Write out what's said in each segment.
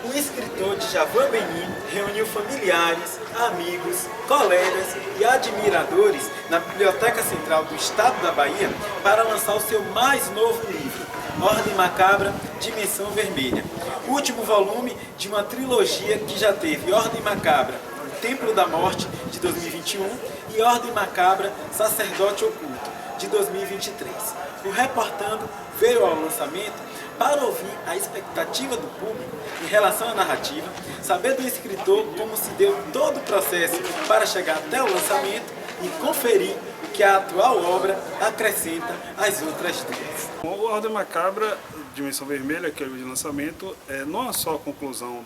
O escritor Djavan Benim reuniu familiares, amigos, colegas e admiradores na Biblioteca Central do Estado da Bahia para lançar o seu mais novo livro, Ordem Macabra, Dimensão Vermelha. O último volume de uma trilogia que já teve Ordem Macabra, O Templo da Morte, de 2021, e Ordem Macabra, Sacerdote Oculto, de 2023. O Reportando veio ao lançamento para ouvir a expectativa do público em relação à narrativa, saber do escritor como se deu todo o processo para chegar até o lançamento e conferir o que a atual obra acrescenta às outras duas. O Ordem Macabra, Dimensão Vermelha, que é o de lançamento, não é só a conclusão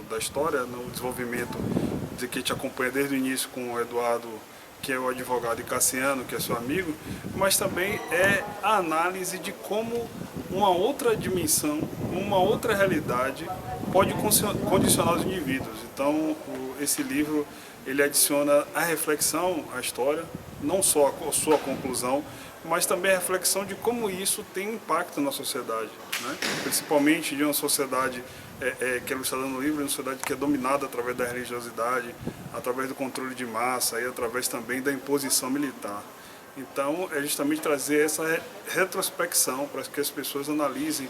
da história, no desenvolvimento de que te acompanha desde o início com o Eduardo, que é o advogado, e Cassiano, que é seu amigo, mas também é a análise de como uma outra dimensão, uma outra realidade pode condicionar os indivíduos. Então, esse livro ele adiciona a reflexão à história, não só a sua conclusão, mas também a reflexão de como isso tem impacto na sociedade, né? Principalmente de uma sociedade que é ilustrada no livro, uma sociedade que é dominada através da religiosidade, através do controle de massa e através também da imposição militar. Então, é justamente trazer essa retrospecção para que as pessoas analisem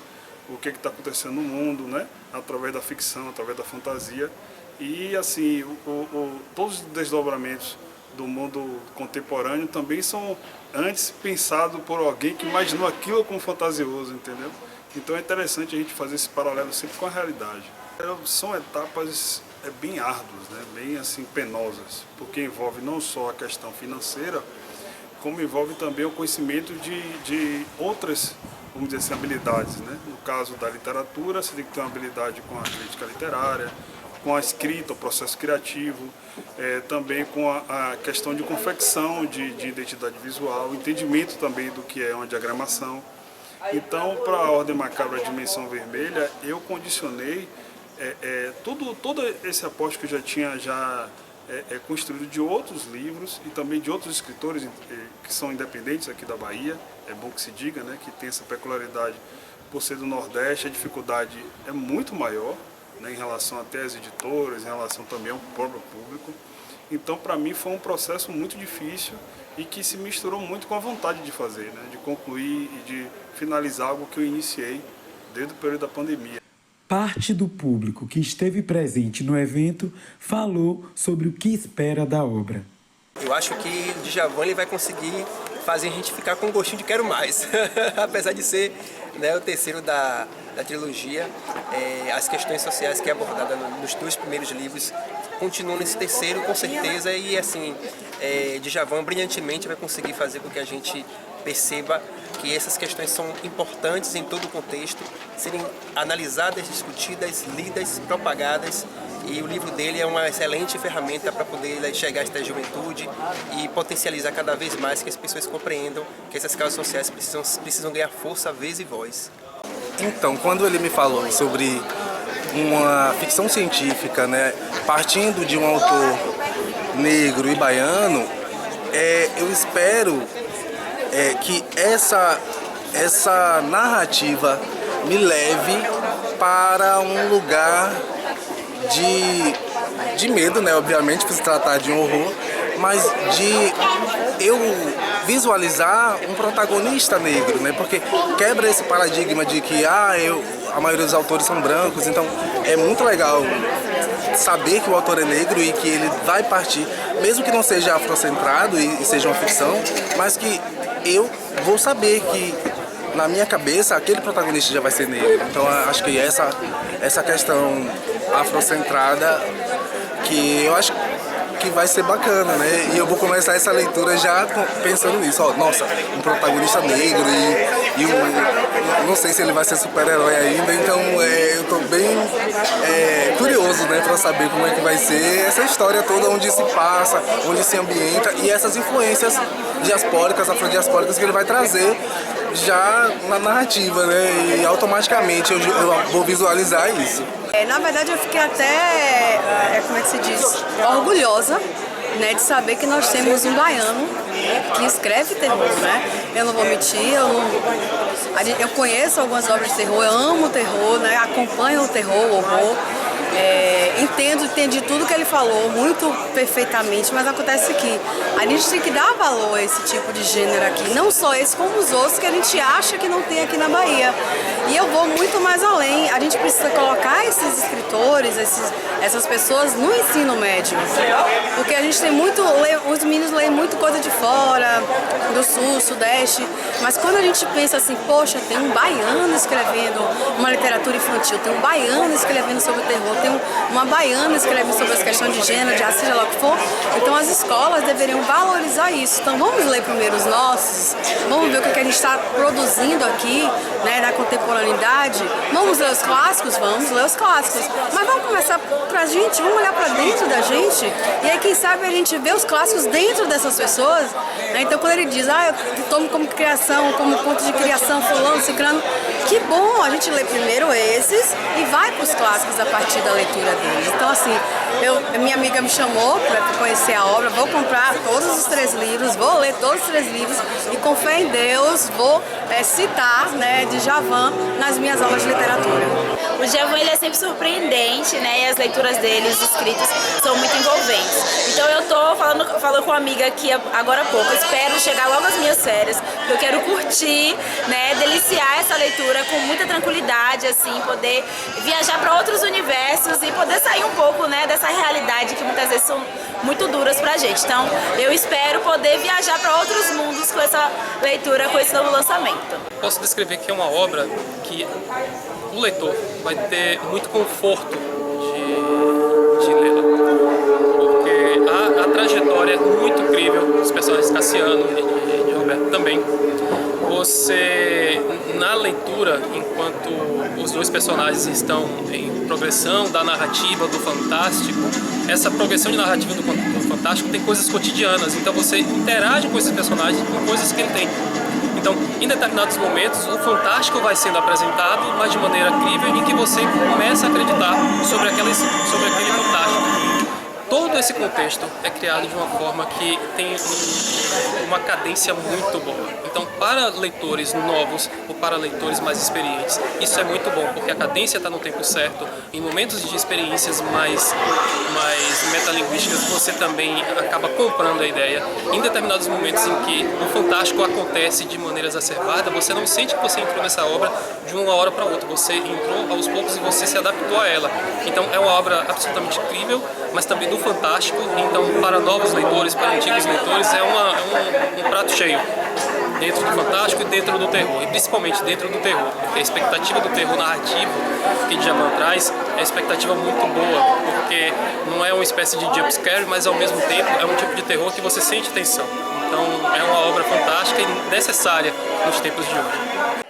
o que está acontecendo no mundo, né? Através da ficção, através da fantasia. E, assim, todos os desdobramentos do mundo contemporâneo também são antes pensados por alguém que imaginou aquilo como fantasioso, entendeu? Então é interessante a gente fazer esse paralelo sempre com a realidade. São etapas bem árduas, né? Bem assim, penosas, porque envolve não só a questão financeira, como envolve também o conhecimento de outras, vamos dizer assim, habilidades, né? No caso da literatura, você tem que ter uma habilidade com a crítica literária, com a escrita, o processo criativo, também com a questão de confecção de identidade visual, o entendimento também do que é uma diagramação. Então, para a Ordem Macabra Dimensão Vermelha, eu condicionei todo esse aporte que eu já tinha construído de outros livros e também de outros escritores que são independentes aqui da Bahia. É bom que se diga, né, que tem essa peculiaridade por ser do Nordeste, a dificuldade é muito maior, né, em relação até às editoras, em relação também ao próprio público. Então, para mim, foi um processo muito difícil e que se misturou muito com a vontade de fazer, né, de concluir e de finalizar algo que eu iniciei desde o período da pandemia. Parte do público que esteve presente no evento falou sobre o que espera da obra. Eu acho que o Djavan ele vai conseguir fazer a gente ficar com um gostinho de quero mais. Apesar de ser, né, o terceiro da trilogia, as questões sociais que é abordada nos dois primeiros livros continuam nesse terceiro com certeza, e assim, Djavan brilhantemente vai conseguir fazer com que a gente perceba que essas questões são importantes em todo o contexto, serem analisadas, discutidas, lidas, propagadas, e o livro dele é uma excelente ferramenta para poder chegar a esta juventude e potencializar cada vez mais que as pessoas compreendam que essas causas sociais precisam ganhar força, vez e voz. Então, quando ele me falou sobre uma ficção científica, né, partindo de um autor negro e baiano, eu espero que essa narrativa me leve para um lugar de medo, né, obviamente, por se tratar de um horror, mas de eu visualizar um protagonista negro, né, porque quebra esse paradigma de que a maioria dos autores são brancos, então é muito legal saber que o autor é negro e que ele vai partir, mesmo que não seja afrocentrado e seja uma ficção, mas que eu vou saber que na minha cabeça aquele protagonista já vai ser negro. Então acho que essa questão afrocentrada que eu acho que vai ser bacana, né? E eu vou começar essa leitura já pensando nisso, nossa, um protagonista negro e não sei se ele vai ser super-herói ainda, então eu tô bem curioso, né, para saber como é que vai ser essa história toda, onde se passa, onde se ambienta e essas influências diaspóricas, afrodiaspóricas que ele vai trazer já na narrativa, né? E automaticamente eu vou visualizar isso. Na verdade eu fiquei até, como é que se diz, orgulhosa, né, de saber que nós temos um baiano que escreve terror, né? Eu não vou mentir, eu conheço algumas obras de terror, eu amo o terror, né? Acompanho o terror, o horror. Entendi tudo que ele falou, muito perfeitamente, mas acontece que a gente tem que dar valor a esse tipo de gênero aqui, não só esse, como os outros que a gente acha que não tem aqui na Bahia. E eu vou muito mais além, a gente precisa colocar esses escritores, essas pessoas no ensino médio, porque a gente tem os meninos leem muito coisa de fora, do sul, sudeste, mas quando a gente pensa assim, poxa, tem um baiano escrevendo uma literatura infantil, tem um baiano escrevendo sobre o terror, tem uma baiana escrevendo sobre as questões de gênero, de raça, seja lá o que for, então as escolas deveriam valorizar isso. Então vamos ler primeiro os nossos, vamos ver o que a gente está produzindo aqui, né, na contemporaneidade, vamos ler os clássicos, mas vamos começar pra gente, vamos olhar pra dentro da gente, e aí quem sabe a gente vê os clássicos dentro dessas pessoas, né? Então quando ele diz, eu tomo como criação, como ponto de criação, fulano, ciclano, que bom, a gente lê primeiro esses e vai pros clássicos a partir da leitura deles. Então assim, minha amiga me chamou para conhecer a obra, vou comprar todos os 3 livros, vou ler todos os 3 livros e com fé em Deus vou citar, né, Djavan nas minhas aulas de literatura. O Djavan, ele é sempre surpreendente, né, e as leituras dele, os escritos, são muito envolventes. Então eu tô falando com uma amiga aqui agora há pouco, eu espero chegar logo às minhas férias, porque eu quero curtir, né, deliciar essa leitura com muita tranquilidade, assim, poder viajar para outros universos e poder sair um pouco, né, dessa realidade que muitas vezes são muito duras pra gente. Então eu espero poder viajar para outros mundos com essa leitura, com esse novo lançamento. Posso descrever que é uma obra que o leitor vai ter muito conforto de lê-la, porque a trajetória é muito incrível dos personagens Cassiano e de Roberto também. Você, na leitura, enquanto os dois personagens estão em progressão da narrativa do fantástico, essa progressão de narrativa do fantástico tem coisas cotidianas, então você interage com esses personagens com coisas que ele tem. Então, em determinados momentos, o fantástico vai sendo apresentado, mas de maneira crível, em que você começa a acreditar sobre aquele fantástico. Todo esse contexto é criado de uma forma que tem uma cadência muito boa. Então, para leitores novos ou para leitores mais experientes, isso é muito bom, porque a cadência está no tempo certo. Em momentos de experiências mais metalinguísticas, você também acaba comprando a ideia. Em determinados momentos em que o fantástico acontece de maneira exacerbada, você não sente que você entrou nessa obra de uma hora para outra. Você entrou aos poucos e você se adaptou a ela. Então, é uma obra absolutamente incrível, mas também do fantástico. Então, para novos leitores, para antigos leitores, é um prato cheio dentro do fantástico e dentro do terror, e principalmente dentro do terror, porque a expectativa do terror narrativo que Djavan traz é uma expectativa muito boa, porque não é uma espécie de jumpscare, mas ao mesmo tempo é um tipo de terror que você sente tensão. Então é uma obra fantástica e necessária nos tempos de hoje.